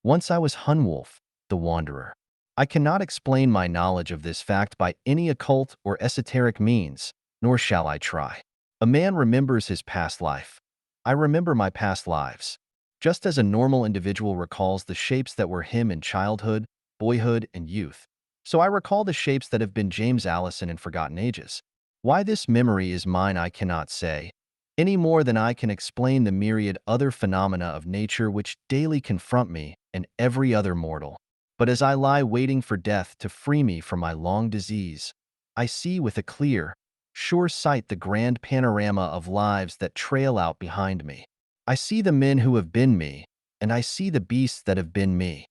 Once I was Hunwulf, the Wanderer. I cannot explain my knowledge of this fact by any occult or esoteric means, nor shall I try. A man remembers his past life. I remember my past lives. Just as a normal individual recalls the shapes that were him in childhood, boyhood, and youth, so I recall the shapes that have been James Allison in forgotten ages. Why this memory is mine I cannot say, any more than I can explain the myriad other phenomena of nature which daily confront me and every other mortal. But as I lie waiting for death to free me from my long disease, I see with a clear, sure sight the grand panorama of lives that trail out behind me. I see the men who have been me, and I see the beasts that have been me.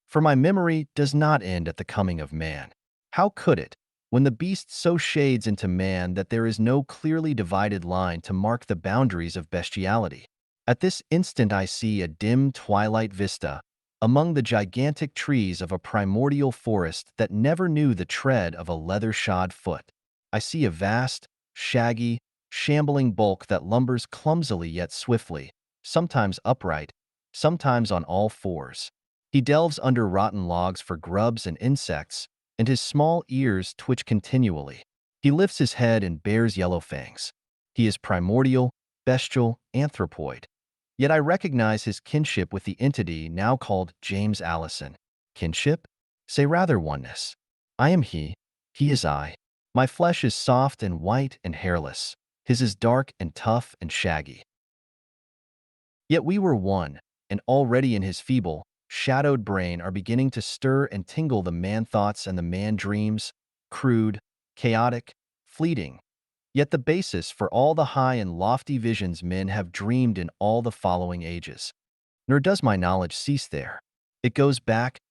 For my memory does not end at the coming of man. How could it, when the beast so shades into man that there is no clearly divided line to mark the boundaries of bestiality? At this instant I see a dim twilight vista among the gigantic trees of a primordial forest that never knew the tread of a leather-shod foot. I see a vast, shaggy, shambling bulk that lumbers clumsily yet swiftly, sometimes upright, sometimes on all fours. He delves under rotten logs for grubs and insects, and his small ears twitch continually. He lifts his head and bares yellow fangs. He is primordial, bestial, anthropoid. Yet I recognize his kinship with the entity now called James Allison. Kinship? Say rather oneness. I am he is I. My flesh is soft and white and hairless. His is dark and tough and shaggy. Yet we were one, and already in his feeble, shadowed brain are beginning to stir and tingle the man-thoughts and the man-dreams, crude, chaotic, fleeting, yet the basis for all the high and lofty visions men have dreamed in all the following ages. Nor does my knowledge cease there. It goes back,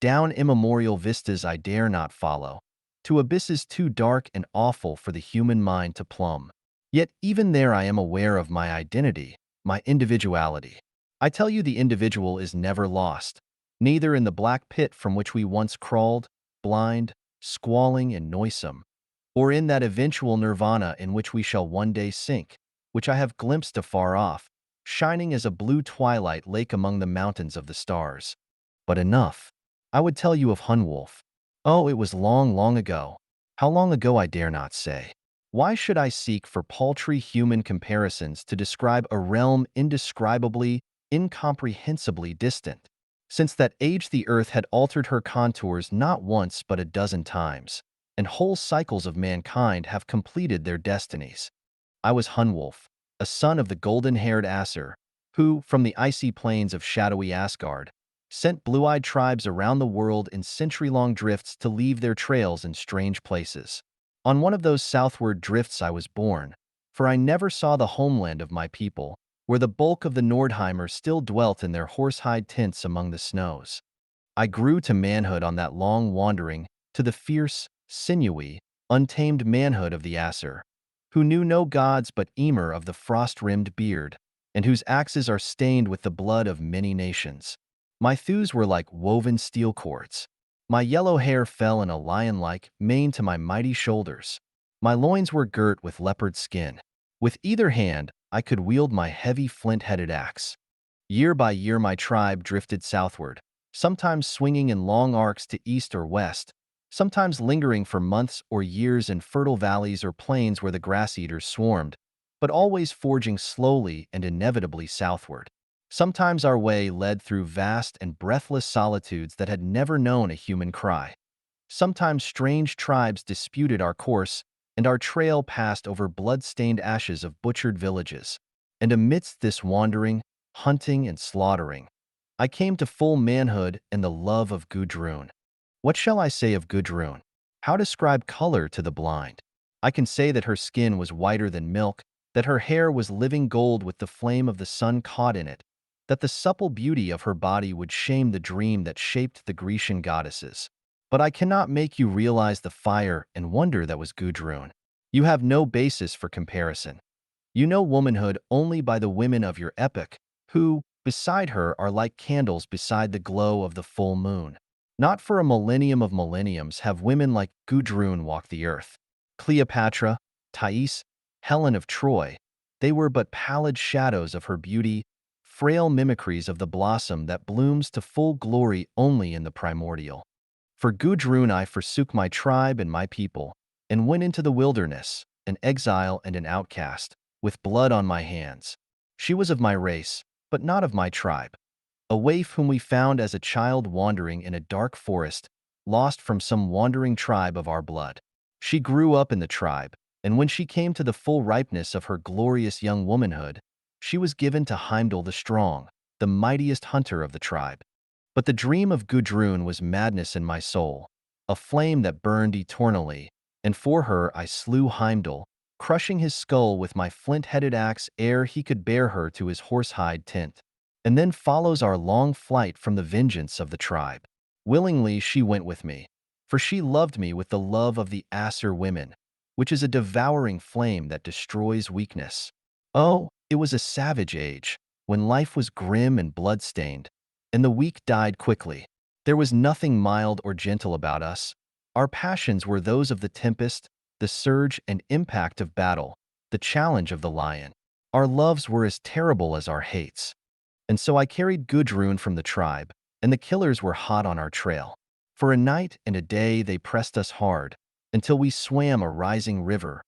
down immemorial vistas I dare not follow, to abysses too dark and awful for the human mind to plumb. Yet even there I am aware of my identity, my individuality. I tell you the individual is never lost, neither in the black pit from which we once crawled, blind, squalling, and noisome, or in that eventual nirvana in which we shall one day sink, which I have glimpsed afar off, shining as a blue twilight lake among the mountains of the stars. But enough. I would tell you of Hunwulf. Oh, it was long, long ago. How long ago I dare not say. Why should I seek for paltry human comparisons to describe a realm indescribably, incomprehensibly distant? Since that age the earth had altered her contours not once but a dozen times, and whole cycles of mankind have completed their destinies. I was Hunwulf, a son of the golden-haired Aesir, who, from the icy plains of shadowy Asgard, sent blue-eyed tribes around the world in century-long drifts to leave their trails in strange places. On one of those southward drifts I was born, for I never saw the homeland of my people, where the bulk of the Nordheimer still dwelt in their horsehide tents among the snows. I grew to manhood on that long wandering, to the fierce, sinewy, untamed manhood of the Aesir, who knew no gods but Ymir of the frost-rimmed beard, and whose axes are stained with the blood of many nations. My thews were like woven steel cords. My yellow hair fell in a lion-like mane to my mighty shoulders. My loins were girt with leopard skin. With either hand, I could wield my heavy flint-headed axe. Year by year my tribe drifted southward, sometimes swinging in long arcs to east or west, sometimes lingering for months or years in fertile valleys or plains where the grass-eaters swarmed, but always forging slowly and inevitably southward. Sometimes our way led through vast and breathless solitudes that had never known a human cry. Sometimes strange tribes disputed our course, and our trail passed over blood-stained ashes of butchered villages. And amidst this wandering, hunting, and slaughtering, I came to full manhood and the love of Gudrun. What shall I say of Gudrun? How describe color to the blind? I can say that her skin was whiter than milk, that her hair was living gold with the flame of the sun caught in it, that the supple beauty of her body would shame the dream that shaped the Grecian goddesses. But I cannot make you realize the fire and wonder that was Gudrun. You have no basis for comparison. You know womanhood only by the women of your epoch, who, beside her, are like candles beside the glow of the full moon. Not for a millennium of millenniums have women like Gudrun walked the earth. Cleopatra, Thais, Helen of Troy, they were but pallid shadows of her beauty, frail mimicries of the blossom that blooms to full glory only in the primordial. For Gudrun I forsook my tribe and my people, and went into the wilderness, an exile and an outcast, with blood on my hands. She was of my race, but not of my tribe, a waif whom we found as a child wandering in a dark forest, lost from some wandering tribe of our blood. She grew up in the tribe, and when she came to the full ripeness of her glorious young womanhood, she was given to Heimdall the Strong, the mightiest hunter of the tribe. But the dream of Gudrun was madness in my soul, a flame that burned eternally, and for her I slew Heimdall, crushing his skull with my flint-headed axe ere he could bear her to his horsehide tent. And then follows our long flight from the vengeance of the tribe. Willingly she went with me, for she loved me with the love of the Aesir women, which is a devouring flame that destroys weakness. Oh, it was a savage age, when life was grim and blood-stained, and the weak died quickly. There was nothing mild or gentle about us. Our passions were those of the tempest, the surge and impact of battle, the challenge of the lion. Our loves were as terrible as our hates. And so I carried Gudrun from the tribe, and the killers were hot on our trail. For a night and a day they pressed us hard, until we swam a rising river,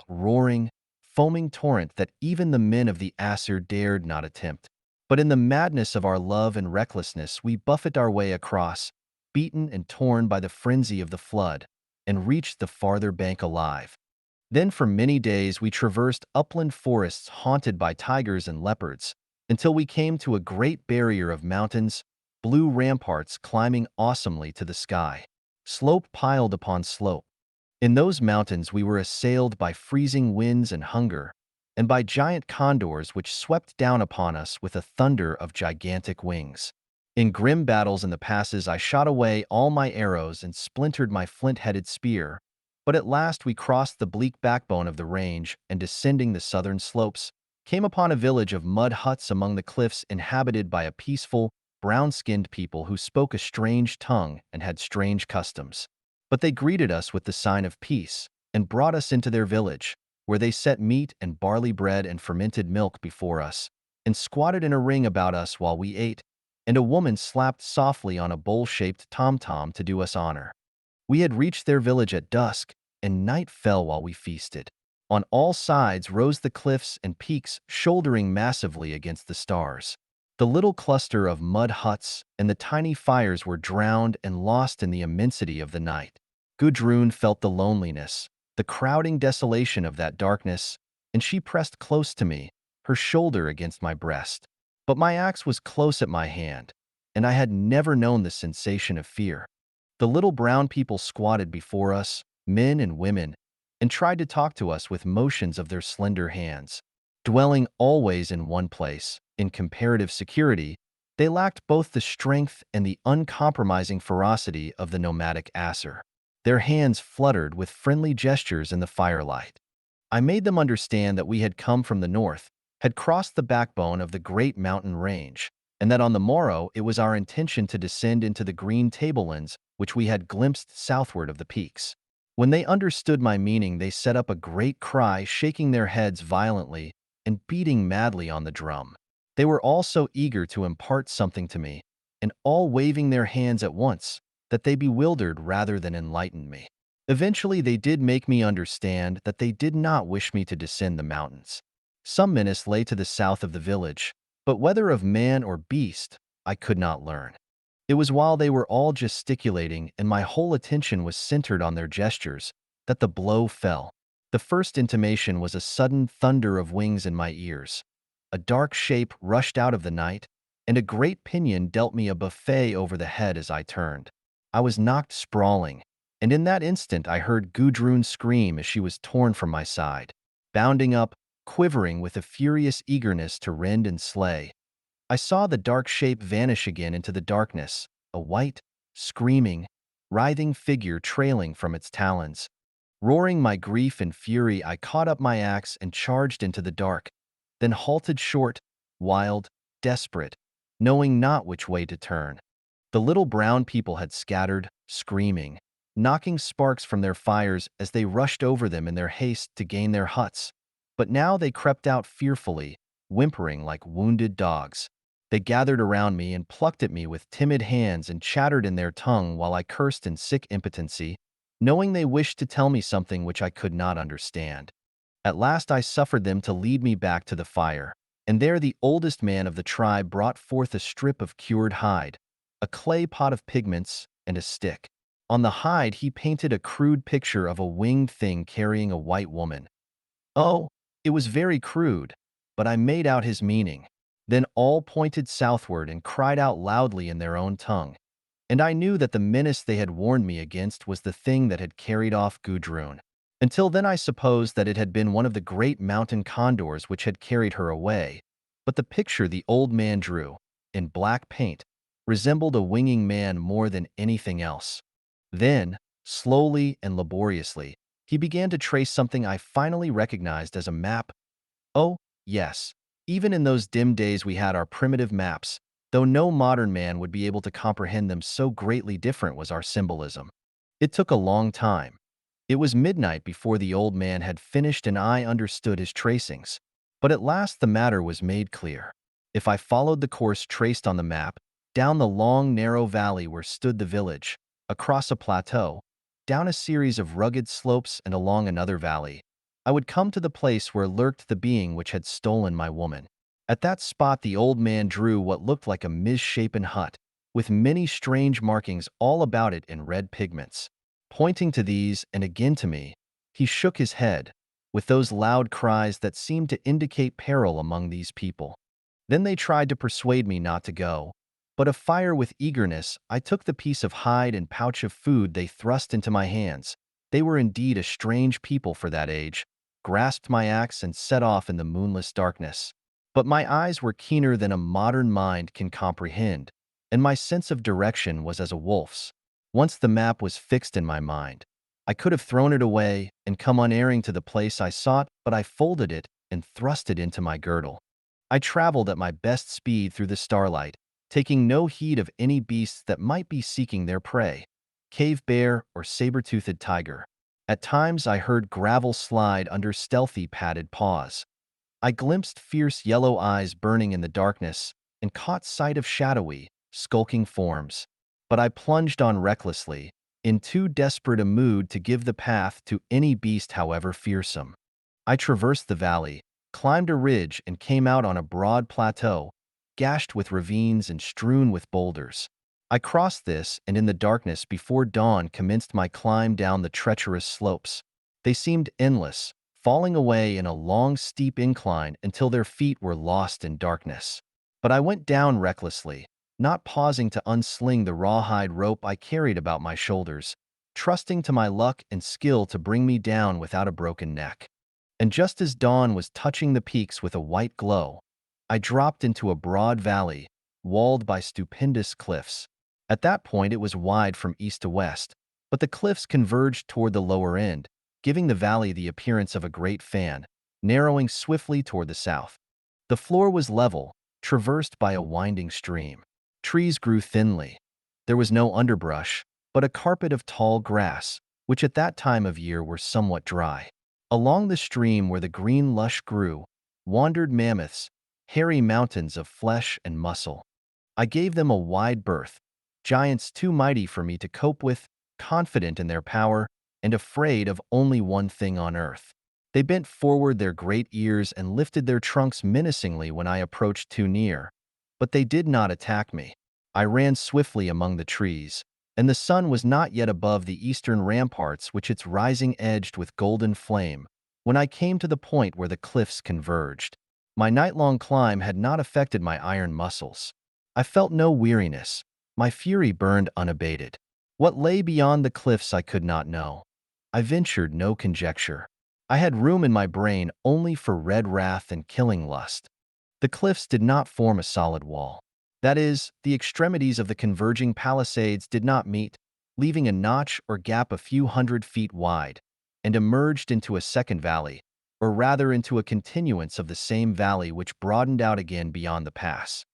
a roaring, foaming torrent that even the men of the Aesir dared not attempt. But in the madness of our love and recklessness we buffeted our way across, beaten and torn by the frenzy of the flood, and reached the farther bank alive. Then for many days we traversed upland forests haunted by tigers and leopards, until we came to a great barrier of mountains, blue ramparts climbing awesomely to the sky, slope piled upon slope. In those mountains we were assailed by freezing winds and hunger, and by giant condors which swept down upon us with a thunder of gigantic wings. In grim battles in the passes I shot away all my arrows and splintered my flint-headed spear, but at last we crossed the bleak backbone of the range and, descending the southern slopes, came upon a village of mud huts among the cliffs inhabited by a peaceful, brown-skinned people who spoke a strange tongue and had strange customs. But they greeted us with the sign of peace and brought us into their village, where they set meat and barley bread and fermented milk before us, and squatted in a ring about us while we ate, and a woman slapped softly on a bowl-shaped tom-tom to do us honor. We had reached their village at dusk, and night fell while we feasted. On all sides rose the cliffs and peaks shouldering massively against the stars. The little cluster of mud huts and the tiny fires were drowned and lost in the immensity of the night. Gudrun felt the loneliness, the crowding desolation of that darkness, and she pressed close to me, her shoulder against my breast. But my axe was close at my hand, and I had never known the sensation of fear. The little brown people squatted before us, men and women, and tried to talk to us with motions of their slender hands. Dwelling always in one place, in comparative security, they lacked both the strength and the uncompromising ferocity of the nomadic Aesir. Their hands fluttered with friendly gestures in the firelight. I made them understand that we had come from the north, had crossed the backbone of the great mountain range, and that on the morrow it was our intention to descend into the green tablelands which we had glimpsed southward of the peaks. When they understood my meaning, they set up a great cry, shaking their heads violently and beating madly on the drum. They were all so eager to impart something to me, and all waving their hands at once, that they bewildered rather than enlightened me. Eventually they did make me understand that they did not wish me to descend the mountains. Some menace lay to the south of the village, but whether of man or beast, I could not learn. It was while they were all gesticulating and my whole attention was centered on their gestures that the blow fell. The first intimation was a sudden thunder of wings in my ears. A dark shape rushed out of the night, and a great pinion dealt me a buffet over the head as I turned. I was knocked sprawling, and in that instant I heard Gudrun scream as she was torn from my side. Bounding up, quivering with a furious eagerness to rend and slay, I saw the dark shape vanish again into the darkness, a white, screaming, writhing figure trailing from its talons. Roaring my grief and fury, I caught up my axe and charged into the dark, then halted short, wild, desperate, knowing not which way to turn. The little brown people had scattered, screaming, knocking sparks from their fires as they rushed over them in their haste to gain their huts. But now they crept out fearfully, whimpering like wounded dogs. They gathered around me and plucked at me with timid hands and chattered in their tongue while I cursed in sick impotency, knowing they wished to tell me something which I could not understand. At last I suffered them to lead me back to the fire, and there the oldest man of the tribe brought forth a strip of cured hide, a clay pot of pigments, and a stick. On the hide he painted a crude picture of a winged thing carrying a white woman. Oh, it was very crude, but I made out his meaning. Then all pointed southward and cried out loudly in their own tongue. And I knew that the menace they had warned me against was the thing that had carried off Gudrun. Until then I supposed that it had been one of the great mountain condors which had carried her away, but the picture the old man drew, in black paint, resembled a winging man more than anything else. Then, slowly and laboriously, he began to trace something I finally recognized as a map. Oh, yes, even in those dim days we had our primitive maps, though no modern man would be able to comprehend them, so greatly different was our symbolism. It took a long time. It was midnight before the old man had finished and I understood his tracings. But at last the matter was made clear. If I followed the course traced on the map, down the long, narrow valley where stood the village, across a plateau, down a series of rugged slopes and along another valley, I would come to the place where lurked the being which had stolen my woman. At that spot the old man drew what looked like a misshapen hut, with many strange markings all about it in red pigments. Pointing to these and again to me, he shook his head, with those loud cries that seemed to indicate peril among these people. Then they tried to persuade me not to go, but afire with eagerness, I took the piece of hide and pouch of food they thrust into my hands. They were indeed a strange people for that age, grasped my axe and set off in the moonless darkness. But my eyes were keener than a modern mind can comprehend, and my sense of direction was as a wolf's. Once the map was fixed in my mind, I could have thrown it away and come unerring to the place I sought, but I folded it and thrust it into my girdle. I traveled at my best speed through the starlight, taking no heed of any beasts that might be seeking their prey, cave bear or saber-toothed tiger. At times I heard gravel slide under stealthy padded paws. I glimpsed fierce yellow eyes burning in the darkness and caught sight of shadowy, skulking forms. But I plunged on recklessly, in too desperate a mood to give the path to any beast however fearsome. I traversed the valley, climbed a ridge and came out on a broad plateau, gashed with ravines and strewn with boulders. I crossed this and in the darkness before dawn commenced my climb down the treacherous slopes. They seemed endless, falling away in a long steep incline until their feet were lost in darkness. But I went down recklessly, not pausing to unsling the rawhide rope I carried about my shoulders, trusting to my luck and skill to bring me down without a broken neck. And just as dawn was touching the peaks with a white glow, I dropped into a broad valley, walled by stupendous cliffs. At that point it was wide from east to west, but the cliffs converged toward the lower end, giving the valley the appearance of a great fan, narrowing swiftly toward the south. The floor was level, traversed by a winding stream. Trees grew thinly. There was no underbrush, but a carpet of tall grass, which at that time of year were somewhat dry. Along the stream where the green lush grew, wandered mammoths, hairy mountains of flesh and muscle. I gave them a wide berth, giants too mighty for me to cope with, confident in their power, and afraid of only one thing on earth. They bent forward their great ears and lifted their trunks menacingly when I approached too near. But they did not attack me. I ran swiftly among the trees, and the sun was not yet above the eastern ramparts which its rising edged with golden flame, when I came to the point where the cliffs converged. My night-long climb had not affected my iron muscles. I felt no weariness. My fury burned unabated. What lay beyond the cliffs I could not know. I ventured no conjecture. I had room in my brain only for red wrath and killing lust. The cliffs did not form a solid wall. That is, the extremities of the converging palisades did not meet, leaving a notch or gap a few 100 feet wide, and emerged into a second valley, or rather into a continuance of the same valley which broadened out again beyond the pass.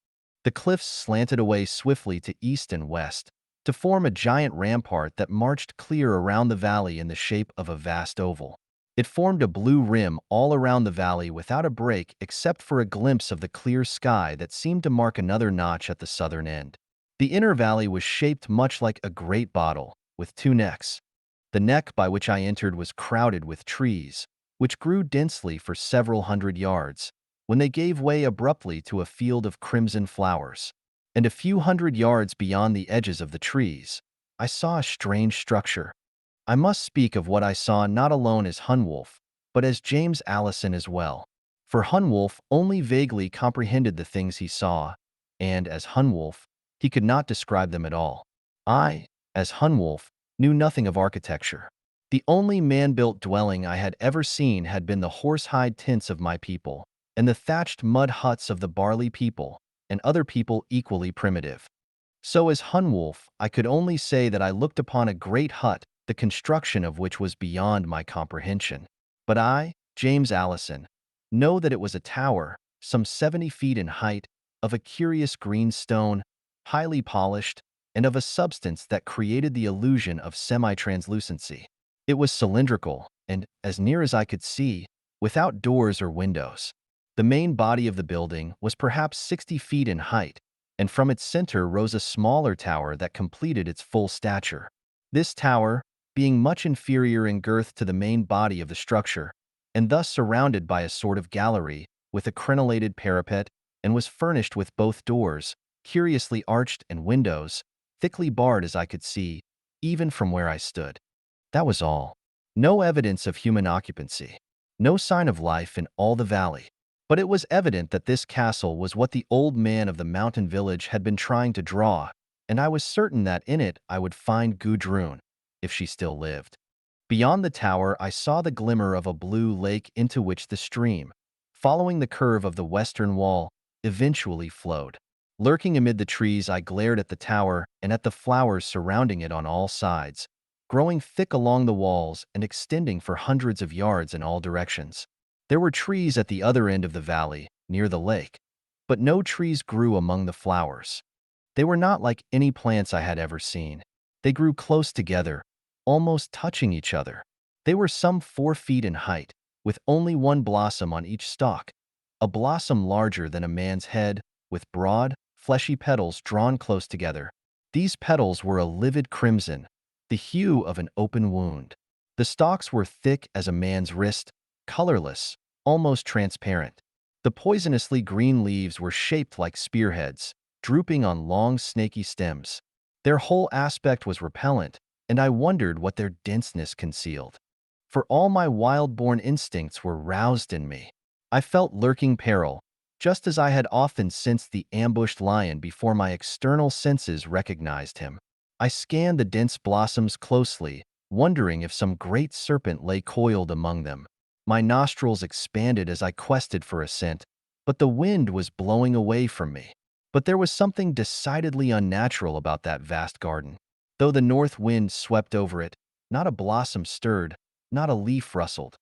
The cliffs slanted away swiftly to east and west, to form a giant rampart that marched clear around the valley in the shape of a vast oval. It formed a blue rim all around the valley without a break except for a glimpse of the clear sky that seemed to mark another notch at the southern end. The inner valley was shaped much like a great bottle, with two necks. The neck by which I entered was crowded with trees, which grew densely for several hundred yards, when they gave way abruptly to a field of crimson flowers. And a few hundred yards beyond the edges of the trees, I saw a strange structure. I must speak of what I saw not alone as Hunwulf, but as James Allison as well. For Hunwulf only vaguely comprehended the things he saw, and as Hunwulf, he could not describe them at all. I, as Hunwulf, knew nothing of architecture. The only man-built dwelling I had ever seen had been the horsehide tents of my people, and the thatched mud huts of the Barley people, and other people equally primitive. So as Hunwulf, I could only say that I looked upon a great hut, the construction of which was beyond my comprehension. But I, James Allison, know that it was a tower, some 70 feet in height, of a curious green stone, highly polished, and of a substance that created the illusion of semi-translucency. It was cylindrical, and, as near as I could see, without doors or windows. The main body of the building was perhaps 60 feet in height, and from its center rose a smaller tower that completed its full stature. This tower, being much inferior in girth to the main body of the structure, and thus surrounded by a sort of gallery with a crenellated parapet, and was furnished with both doors, curiously arched, and windows, thickly barred as I could see, even from where I stood. That was all. No evidence of human occupancy. No sign of life in all the valley. But it was evident that this castle was what the old man of the mountain village had been trying to draw, and I was certain that in it I would find Gudrun, if she still lived. Beyond the tower I saw the glimmer of a blue lake into which the stream, following the curve of the western wall, eventually flowed. Lurking amid the trees, I glared at the tower and at the flowers surrounding it on all sides, growing thick along the walls and extending for hundreds of yards in all directions. There were trees at the other end of the valley, near the lake, but no trees grew among the flowers. They were not like any plants I had ever seen. They grew close together, almost touching each other. They were some 4 feet in height, with only one blossom on each stalk, a blossom larger than a man's head, with broad, fleshy petals drawn close together. These petals were a livid crimson, the hue of an open wound. The stalks were thick as a man's wrist, colorless, almost transparent. The poisonously green leaves were shaped like spearheads, drooping on long snaky stems. Their whole aspect was repellent, and I wondered what their denseness concealed. For all my wild-born instincts were roused in me. I felt lurking peril, just as I had often sensed the ambushed lion before my external senses recognized him. I scanned the dense blossoms closely, wondering if some great serpent lay coiled among them. My nostrils expanded as I quested for a scent, but the wind was blowing away from me. But there was something decidedly unnatural about that vast garden. Though the north wind swept over it, not a blossom stirred, not a leaf rustled.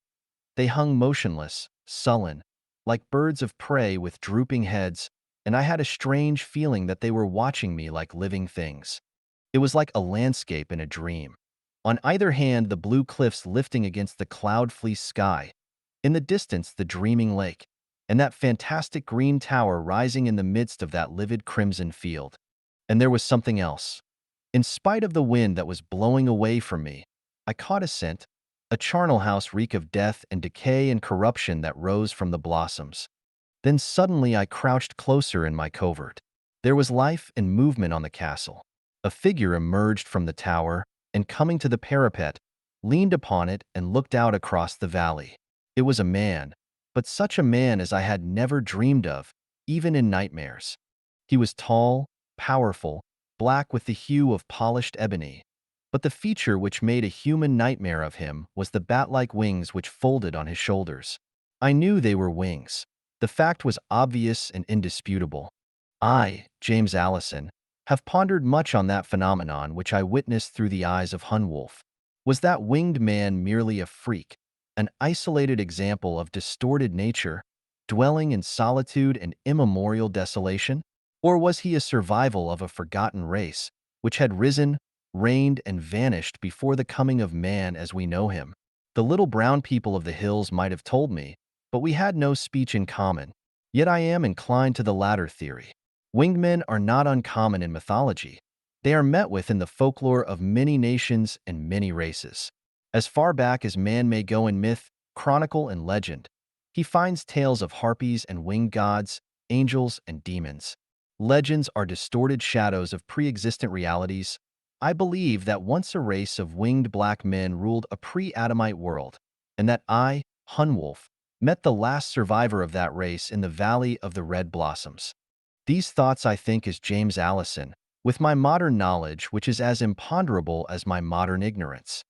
They hung motionless, sullen, like birds of prey with drooping heads, and I had a strange feeling that they were watching me like living things. It was like a landscape in a dream. On either hand, the blue cliffs lifting against the cloud-fleeced sky. In the distance, the dreaming lake, and that fantastic green tower rising in the midst of that livid crimson field. And there was something else. In spite of the wind that was blowing away from me, I caught a scent, a charnel house reek of death and decay and corruption that rose from the blossoms. Then suddenly I crouched closer in my covert. There was life and movement on the castle. A figure emerged from the tower, and coming to the parapet, leaned upon it and looked out across the valley. It was a man, but such a man as I had never dreamed of, even in nightmares. He was tall, powerful, black with the hue of polished ebony, but the feature which made a human nightmare of him was the bat-like wings which folded on his shoulders. I knew they were wings. The fact was obvious and indisputable. I, James Allison, have pondered much on that phenomenon which I witnessed through the eyes of Hunwulf. Was that winged man merely a freak, an isolated example of distorted nature, dwelling in solitude and immemorial desolation? Or was he a survival of a forgotten race, which had risen, reigned, and vanished before the coming of man as we know him? The little brown people of the hills might have told me, but we had no speech in common. Yet I am inclined to the latter theory. Winged men are not uncommon in mythology. They are met with in the folklore of many nations and many races. As far back as man may go in myth, chronicle, and legend, he finds tales of harpies and winged gods, angels, and demons. Legends are distorted shadows of pre-existent realities. I believe that once a race of winged black men ruled a pre-Adamite world, and that I, Hunwulf, met the last survivor of that race in the Valley of the Red Blossoms. These thoughts I think as James Allison, with my modern knowledge which is as imponderable as my modern ignorance.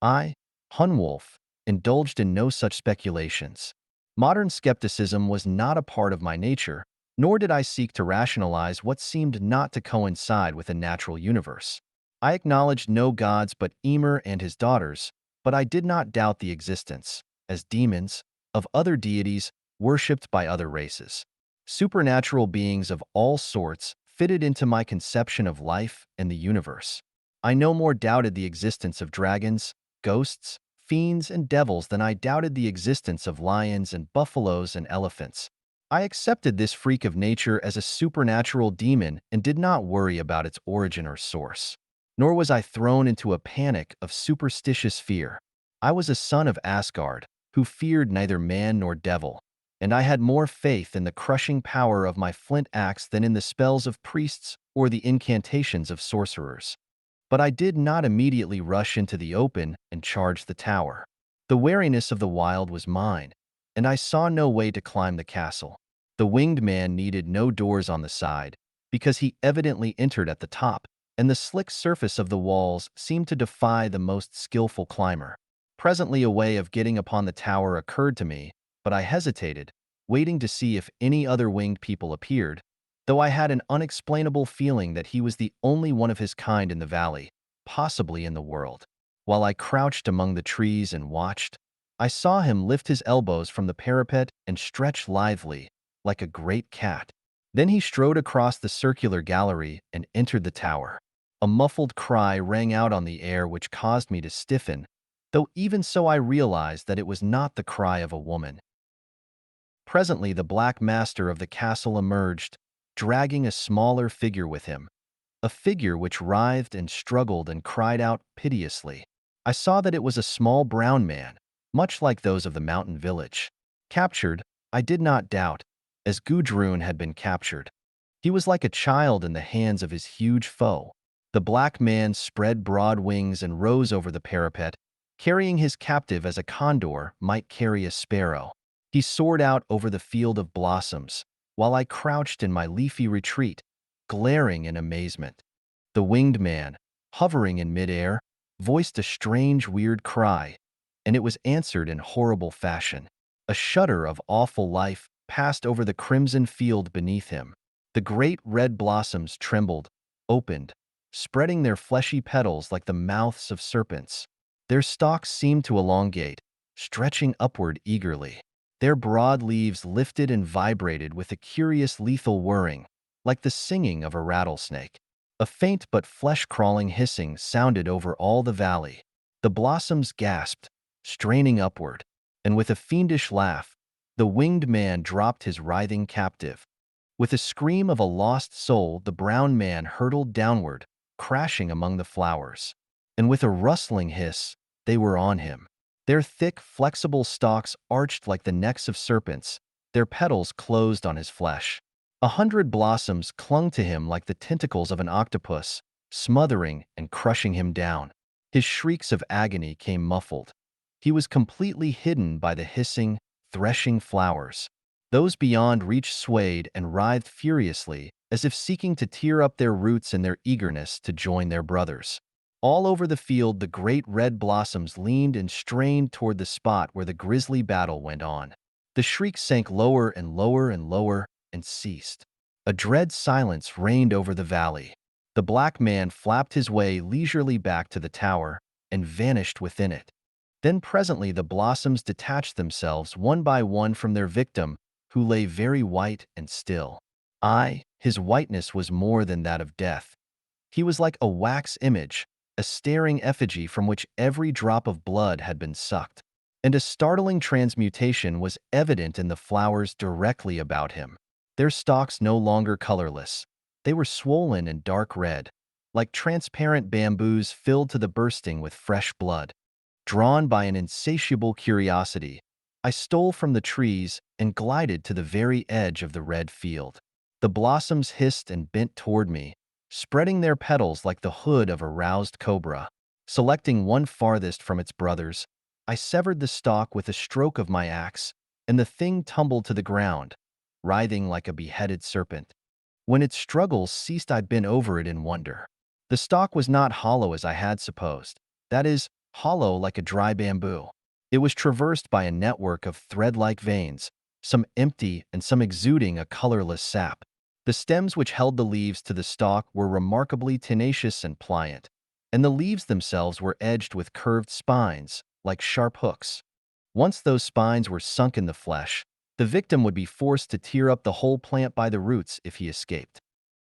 I, Hunwulf, indulged in no such speculations. Modern skepticism was not a part of my nature, nor did I seek to rationalize what seemed not to coincide with a natural universe. I acknowledged no gods but Emer and his daughters, but I did not doubt the existence, as demons, of other deities worshipped by other races. Supernatural beings of all sorts fitted into my conception of life and the universe. I no more doubted the existence of dragons, ghosts, fiends, and devils than I doubted the existence of lions and buffaloes and elephants. I accepted this freak of nature as a supernatural demon and did not worry about its origin or source. Nor was I thrown into a panic of superstitious fear. I was a son of Asgard, who feared neither man nor devil, and I had more faith in the crushing power of my flint axe than in the spells of priests or the incantations of sorcerers. But I did not immediately rush into the open and charge the tower. The wariness of the wild was mine, and I saw no way to climb the castle. The winged man needed no doors on the side, because he evidently entered at the top, and the slick surface of the walls seemed to defy the most skillful climber. Presently a way of getting upon the tower occurred to me, but I hesitated, waiting to see if any other winged people appeared, though I had an unexplainable feeling that he was the only one of his kind in the valley, possibly in the world. While I crouched among the trees and watched, I saw him lift his elbows from the parapet and stretch lithely, like a great cat. Then he strode across the circular gallery and entered the tower. A muffled cry rang out on the air which caused me to stiffen, though even so I realized that it was not the cry of a woman. Presently the Black Master of the castle emerged, dragging a smaller figure with him, a figure which writhed and struggled and cried out piteously. I saw that it was a small brown man, much like those of the mountain village. Captured, I did not doubt, as Gudrun had been captured. He was like a child in the hands of his huge foe. The black man spread broad wings and rose over the parapet, carrying his captive as a condor might carry a sparrow. He soared out over the field of blossoms, while I crouched in my leafy retreat, glaring in amazement. The winged man, hovering in midair, voiced a strange, weird cry, and it was answered in horrible fashion. A shudder of awful life passed over the crimson field beneath him. The great red blossoms trembled, opened, spreading their fleshy petals like the mouths of serpents. Their stalks seemed to elongate, stretching upward eagerly. Their broad leaves lifted and vibrated with a curious lethal whirring, like the singing of a rattlesnake. A faint but flesh-crawling hissing sounded over all the valley. The blossoms gasped, straining upward, and with a fiendish laugh, the winged man dropped his writhing captive. With a scream of a lost soul, the brown man hurtled downward, crashing among the flowers. And with a rustling hiss, they were on him. Their thick, flexible stalks arched like the necks of serpents, their petals closed on his flesh. 100 blossoms clung to him like the tentacles of an octopus, smothering and crushing him down. His shrieks of agony came muffled. He was completely hidden by the hissing, threshing flowers. Those beyond reach swayed and writhed furiously, as if seeking to tear up their roots in their eagerness to join their brothers. All over the field, the great red blossoms leaned and strained toward the spot where the grisly battle went on. The shrieks sank lower and lower and lower and ceased. A dread silence reigned over the valley. The black man flapped his way leisurely back to the tower and vanished within it. Then presently the blossoms detached themselves one by one from their victim, who lay very white and still. His whiteness was more than that of death. He was like a wax image, a staring effigy from which every drop of blood had been sucked. and a startling transmutation was evident in the flowers directly about him. Their stalks no longer colorless. They were swollen and dark red, like transparent bamboos filled to the bursting with fresh blood. Drawn by an insatiable curiosity, I stole from the trees and glided to the very edge of the red field. The blossoms hissed and bent toward me, spreading their petals like the hood of a roused cobra. Selecting one farthest from its brothers, I severed the stalk with a stroke of my axe, and the thing tumbled to the ground, writhing like a beheaded serpent. When its struggles ceased, I bent over it in wonder. The stalk was not hollow as I had supposed. That is, hollow like a dry bamboo. It was traversed by a network of thread-like veins, some empty and some exuding a colorless sap. The stems which held the leaves to the stalk were remarkably tenacious and pliant, and the leaves themselves were edged with curved spines, like sharp hooks. Once those spines were sunk in the flesh, the victim would be forced to tear up the whole plant by the roots if he escaped.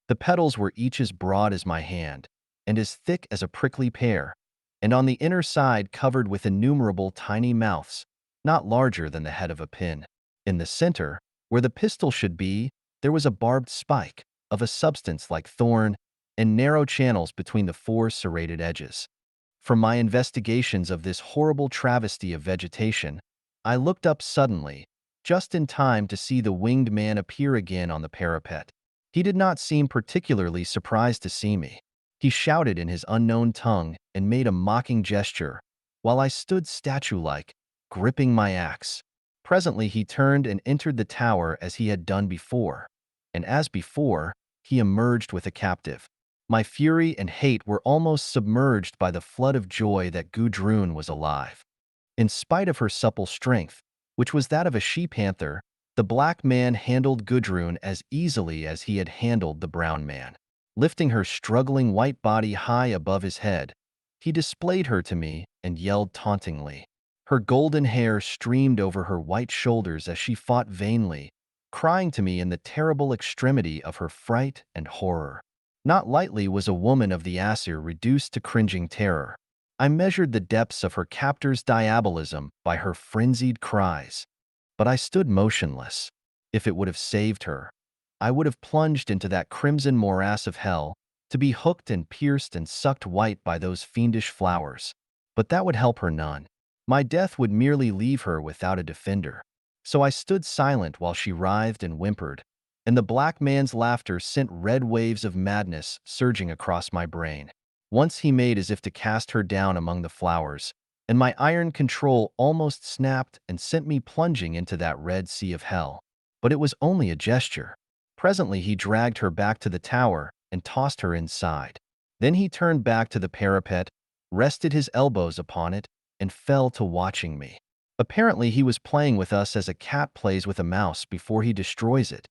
The petals were each as broad as my hand, and as thick as a prickly pear, and on the inner side covered with innumerable tiny mouths, not larger than the head of a pin. In the center, where the pistil should be, there was a barbed spike, of a substance like thorn, and narrow channels between the four serrated edges. From my investigations of this horrible travesty of vegetation, I looked up suddenly, just in time to see the winged man appear again on the parapet. He did not seem particularly surprised to see me. He shouted in his unknown tongue and made a mocking gesture, while I stood statue-like, gripping my axe. Presently he turned and entered the tower as he had done before, and as before, he emerged with a captive. My fury and hate were almost submerged by the flood of joy that Gudrun was alive. In spite of her supple strength, which was that of a she-panther, the black man handled Gudrun as easily as he had handled the brown man. Lifting her struggling white body high above his head, he displayed her to me and yelled tauntingly. Her golden hair streamed over her white shoulders as she fought vainly, crying to me in the terrible extremity of her fright and horror. Not lightly was a woman of the Aesir reduced to cringing terror. I measured the depths of her captor's diabolism by her frenzied cries. But I stood motionless. If it would have saved her, I would have plunged into that crimson morass of hell, to be hooked and pierced and sucked white by those fiendish flowers. But that would help her none. My death would merely leave her without a defender. So I stood silent while she writhed and whimpered, and the black man's laughter sent red waves of madness surging across my brain. Once he made as if to cast her down among the flowers, and my iron control almost snapped and sent me plunging into that red sea of hell. But it was only a gesture. Presently he dragged her back to the tower and tossed her inside. Then he turned back to the parapet, rested his elbows upon it, and fell to watching me. Apparently he was playing with us as a cat plays with a mouse before he destroys it.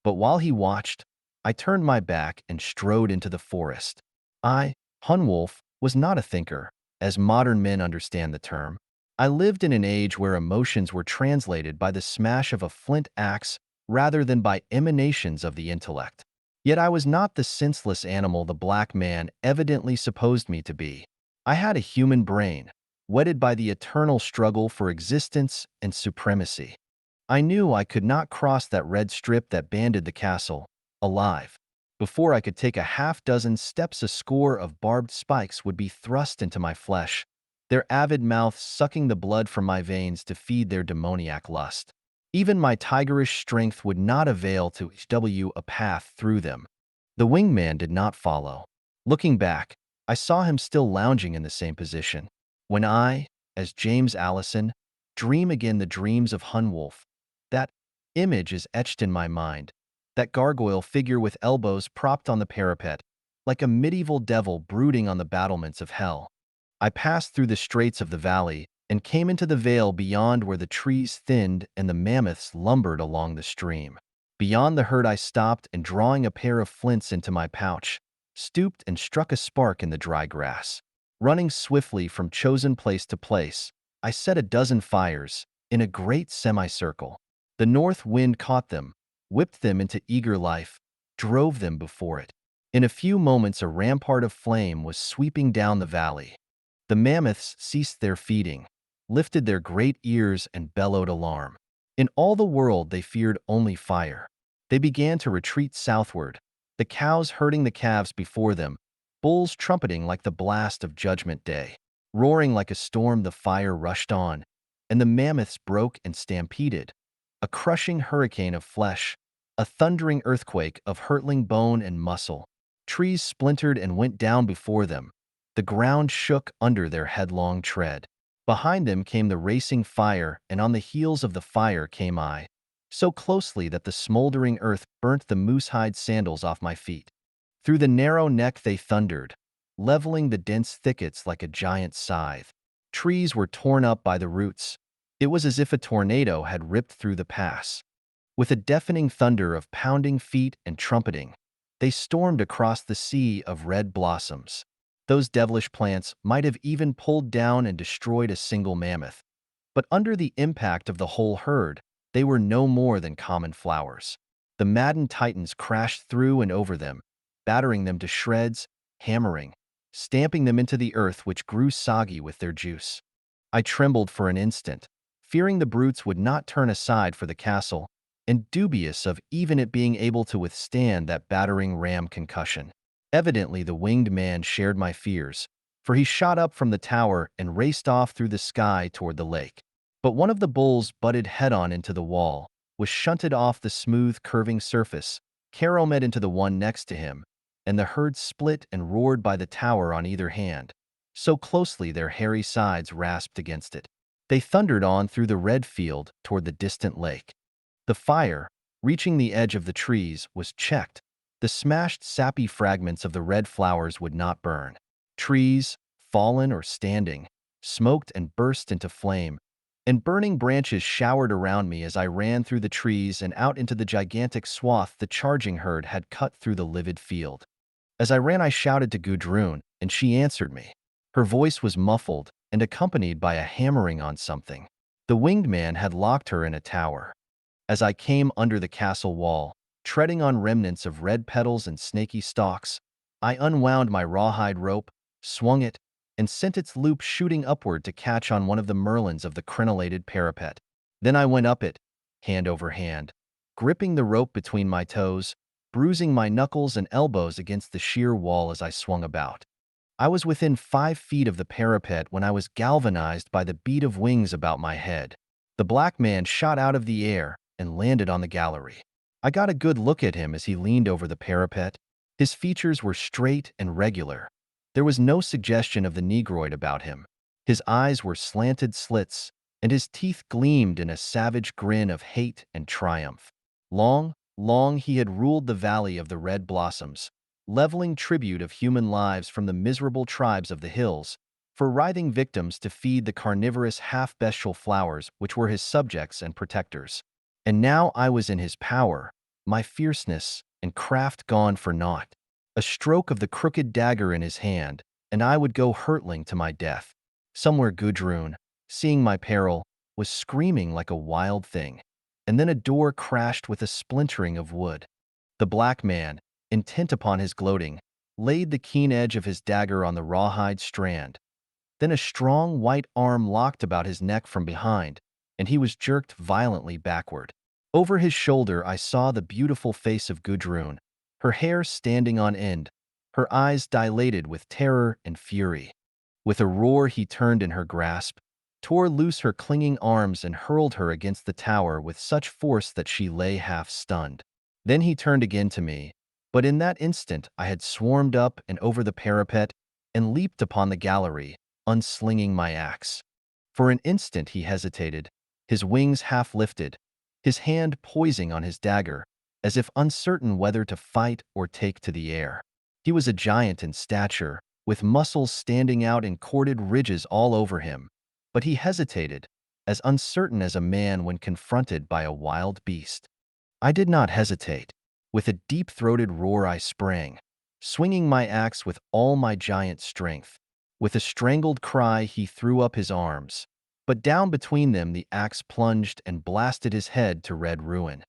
But while he watched, I turned my back and strode into the forest. I, Hunwulf, was not a thinker, as modern men understand the term. I lived in an age where emotions were translated by the smash of a flint axe rather than by emanations of the intellect. Yet I was not the senseless animal the black man evidently supposed me to be. I had a human brain, whetted by the eternal struggle for existence and supremacy. I knew I could not cross that red strip that banded the castle, alive. Before I could take a half-dozen steps, a score of barbed spikes would be thrust into my flesh, their avid mouths sucking the blood from my veins to feed their demoniac lust. Even my tigerish strength would not avail to HW a path through them. The winged man did not follow. Looking back, I saw him still lounging in the same position. When I, as James Allison, dream again the dreams of Hunwulf, that image is etched in my mind, that gargoyle figure with elbows propped on the parapet, like a medieval devil brooding on the battlements of hell. I passed through the straits of the valley and came into the vale beyond, where the trees thinned and the mammoths lumbered along the stream. Beyond the herd I stopped, and drawing a pair of flints into my pouch, stooped and struck a spark in the dry grass. Running swiftly from chosen place to place, I set a dozen fires, in a great semicircle. The north wind caught them, whipped them into eager life, drove them before it. In a few moments a rampart of flame was sweeping down the valley. The mammoths ceased their feeding. lifted their great ears and bellowed alarm. In all the world they feared only fire. They began to retreat southward, the cows herding the calves before them, bulls trumpeting like the blast of Judgment Day. Roaring like a storm, the fire rushed on, and the mammoths broke and stampeded. A crushing hurricane of flesh, a thundering earthquake of hurtling bone and muscle. Trees splintered and went down before them. The ground shook under their headlong tread. Behind them came the racing fire, and on the heels of the fire came I, so closely that the smoldering earth burnt the moose-hide sandals off my feet. Through the narrow neck they thundered, leveling the dense thickets like a giant scythe. Trees were torn up by the roots. It was as if a tornado had ripped through the pass. With a deafening thunder of pounding feet and trumpeting, they stormed across the sea of red blossoms. Those devilish plants might have even pulled down and destroyed a single mammoth, but under the impact of the whole herd, they were no more than common flowers. The maddened titans crashed through and over them, battering them to shreds, hammering, stamping them into the earth which grew soggy with their juice. I trembled for an instant, fearing the brutes would not turn aside for the castle, and dubious of even it being able to withstand that battering ram concussion. Evidently the winged man shared my fears, for he shot up from the tower and raced off through the sky toward the lake. But one of the bulls butted head-on into the wall, was shunted off the smooth, curving surface, caromed into the one next to him, and the herd split and roared by the tower on either hand, so closely their hairy sides rasped against it. They thundered on through the red field toward the distant lake. The fire, reaching the edge of the trees, was checked. The smashed, sappy fragments of the red flowers would not burn. Trees, fallen or standing, smoked and burst into flame, and burning branches showered around me as I ran through the trees and out into the gigantic swath the charging herd had cut through the livid field. As I ran, I shouted to Gudrun, and she answered me. Her voice was muffled and accompanied by a hammering on something. The winged man had locked her in a tower. As I came under the castle wall, treading on remnants of red petals and snaky stalks, I unwound my rawhide rope, swung it, and sent its loop shooting upward to catch on one of the merlons of the crenellated parapet. Then I went up it, hand over hand, gripping the rope between my toes, bruising my knuckles and elbows against the sheer wall as I swung about. I was within 5 feet of the parapet when I was galvanized by the beat of wings about my head. The black man shot out of the air and landed on the gallery. I got a good look at him as he leaned over the parapet. His features were straight and regular. There was no suggestion of the negroid about him. His eyes were slanted slits, and his teeth gleamed in a savage grin of hate and triumph. Long he had ruled the valley of the red blossoms, leveling tribute of human lives from the miserable tribes of the hills, for writhing victims to feed the carnivorous half-bestial flowers which were his subjects and protectors. And now I was in his power, my fierceness and craft gone for naught. A stroke of the crooked dagger in his hand, and I would go hurtling to my death. Somewhere Gudrun, seeing my peril, was screaming like a wild thing, and then a door crashed with a splintering of wood. The black man, intent upon his gloating, laid the keen edge of his dagger on the rawhide strand. Then a strong white arm locked about his neck from behind, and he was jerked violently backward. Over his shoulder I saw the beautiful face of Gudrun, her hair standing on end, her eyes dilated with terror and fury. With a roar he turned in her grasp, tore loose her clinging arms and hurled her against the tower with such force that she lay half-stunned. Then he turned again to me, but in that instant I had swarmed up and over the parapet and leaped upon the gallery, unslinging my axe. For an instant he hesitated, his wings half lifted, his hand poising on his dagger, as if uncertain whether to fight or take to the air. He was a giant in stature, with muscles standing out in corded ridges all over him, but he hesitated, as uncertain as a man when confronted by a wild beast. I did not hesitate. With a deep-throated roar I sprang, swinging my axe with all my giant strength. With a strangled cry he threw up his arms, but down between them the axe plunged and blasted his head to red ruin.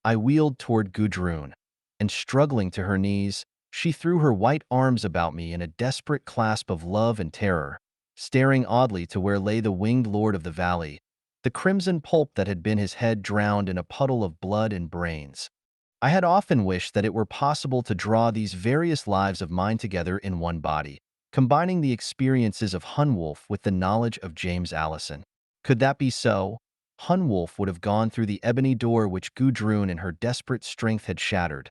I wheeled toward Gudrun, and struggling to her knees, she threw her white arms about me in a desperate clasp of love and terror, staring oddly to where lay the winged lord of the valley, the crimson pulp that had been his head drowned in a puddle of blood and brains. I had often wished that it were possible to draw these various lives of mine together in one body, combining the experiences of Hunwulf with the knowledge of James Allison. Could that be so? Hunwulf would have gone through the ebony door which Gudrun in her desperate strength had shattered.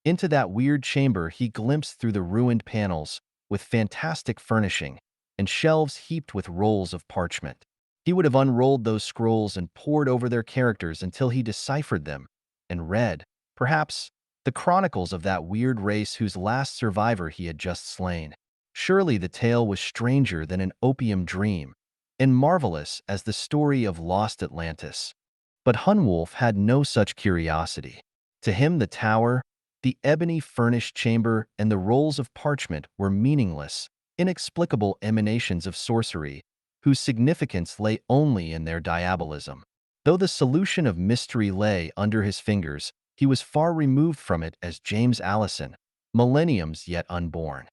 Into that weird chamber he glimpsed through the ruined panels, with fantastic furnishing, and shelves heaped with rolls of parchment. He would have unrolled those scrolls and pored over their characters until he deciphered them, and read, perhaps, the chronicles of that weird race whose last survivor he had just slain. Surely the tale was stranger than an opium dream, and marvelous as the story of lost Atlantis. But Hunwulf had no such curiosity. To him the tower, the ebony-furnished chamber, and the rolls of parchment were meaningless, inexplicable emanations of sorcery, whose significance lay only in their diabolism. Though the solution of mystery lay under his fingers, he was far removed from it as James Allison, millenniums yet unborn.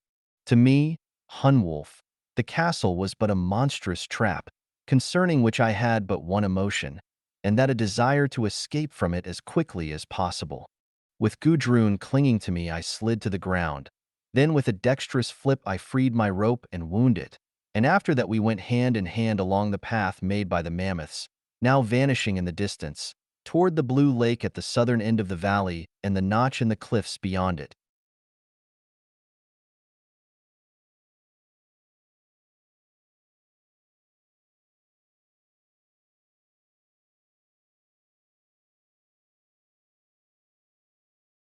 To me, Hunwulf, the castle was but a monstrous trap, concerning which I had but one emotion, and that a desire to escape from it as quickly as possible. With Gudrun clinging to me, I slid to the ground. Then with a dexterous flip I freed my rope and wound it, and after that we went hand in hand along the path made by the mammoths, now vanishing in the distance, toward the blue lake at the southern end of the valley and the notch in the cliffs beyond it.